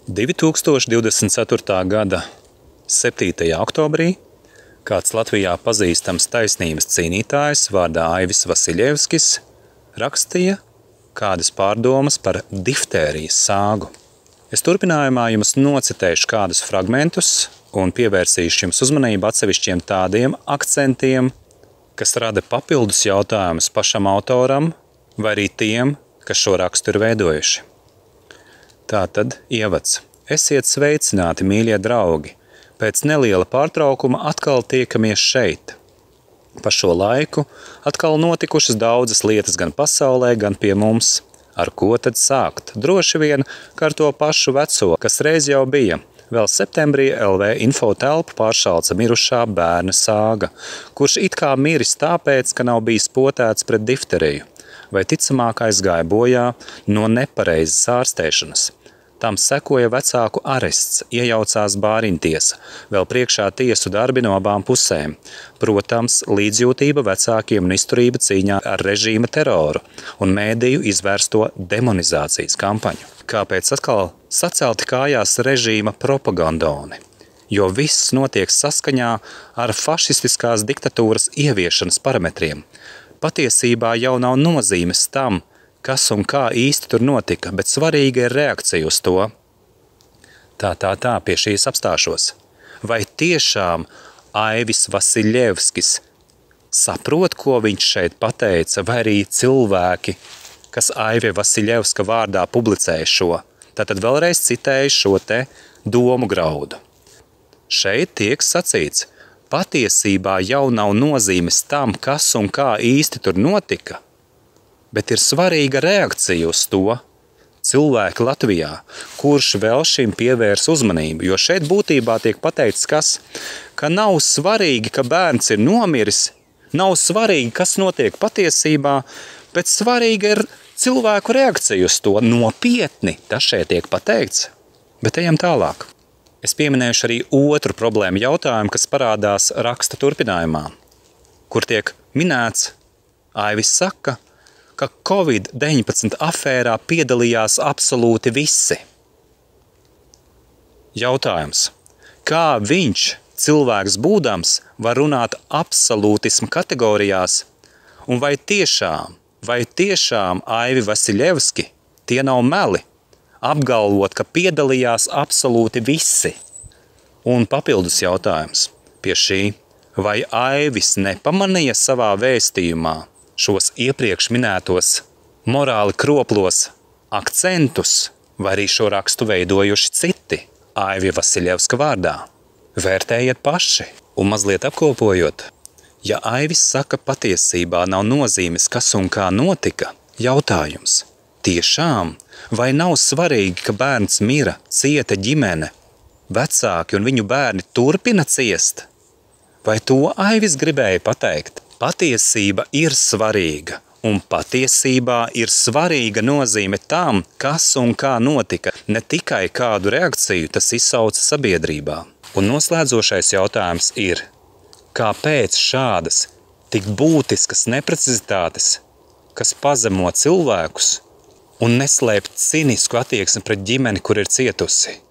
2024. gada 7. oktobrī kāds Latvijā pazīstams taisnības cīnītājs vārdā Aivis Vasiļevskis rakstīja kādas pārdomas par diftērijas sāgu. Es turpinājumā jums nocitēšu kādus fragmentus un pievērsīšu jums uzmanību atsevišķiem tādiem akcentiem, kas rada papildus jautājumus pašam autoram vai arī tiem, kas šo rakstu ir veidojuši. Tātad ievads. Esiet sveicināti, mīļie draugi! Pēc neliela pārtraukuma atkal tiekamies šeit. Pa šo laiku atkal notikušas daudzas lietas gan pasaulē, gan pie mums. Ar ko tad sākt? Droši vien, ka ar to pašu veco, kas reiz jau bija. Vēl septembrī LV info telpu pāršalca mirušā bērna sāga, kurš it kā miris tāpēc, ka nav bijis potēts pret difteriju, vai ticamāk aizgāja bojā no nepareizas ārstēšanas. Tam sekoja vecāku arests, iejaucās bāriņtiesa, vēl priekšā tiesu darbi no abām pusēm. Protams, līdzjūtība vecākiem un izturība cīņā ar režīma teroru un mēdīju izvērsto demonizācijas kampaņu. Kāpēc atkal sacelti kājās režīma propagandoni? Jo viss notiek saskaņā ar fašistiskās diktatūras ieviešanas parametriem. Patiesībā jau nav nozīmes tam, kas un kā īsti tur notika, bet svarīga ir reakcija uz to. Tā, pie šīs apstāšos. Vai tiešām Aivis Vasiļevskis saprot, ko viņš šeit pateica, vai arī cilvēki, kas Aivi Vasiļevska vārdā publicēja šo? Tātad vēlreiz citēju šo te domu graudu. Šeit tiek sacīts, patiesībā jau nav nozīmes tam, kas un kā īsti tur notika, bet ir svarīga reakcija uz to cilvēki Latvijā, kurš vēl šim pievērs uzmanību. Jo šeit būtībā tiek pateikts, ka nav svarīgi, ka bērns ir nomiris, nav svarīgi, kas notiek patiesībā, bet svarīga ir cilvēku reakcija uz to. Nopietni tas šeit tiek pateikts, bet ejam tālāk. Es pieminēšu arī otru problēmu jautājumu, kas parādās raksta turpinājumā, kur tiek minēts, Aivis saka, ka Covid-19 afērā piedalījās absolūti visi. Jautājums. Kā viņš, cilvēks būdams, var runāt absolūtismu kategorijās, un vai tiešām Aivi Vasiļevski tie nav meli, apgalvot, ka piedalījās absolūti visi? Un papildus jautājums pie šī. Vai Aivis nepamanīja savā vēstījumā šos iepriekš minētos morāli kroplos akcentus, vai arī šo rakstu veidojuši citi Aivi Vasiļevska vārdā? Vērtējiet paši un mazliet apkopojot. Ja Aivis saka, patiesībā nav nozīmes, kas un kā notika, jautājums. Tiešām, vai nav svarīgi, ka bērns mira, cieta ģimene, vecāki un viņu bērni turpina ciest? Vai to Aivis gribēja pateikt? Patiesība ir svarīga, un patiesībā ir svarīga nozīme tam, kas un kā notika, ne tikai kādu reakciju tas izsauca sabiedrībā. Un noslēdzošais jautājums ir, kāpēc šādas tik būtiskas neprecizitātes, kas pazemo cilvēkus un neslēp cinisku attieksmi pret ģimeni, kur ir cietusi?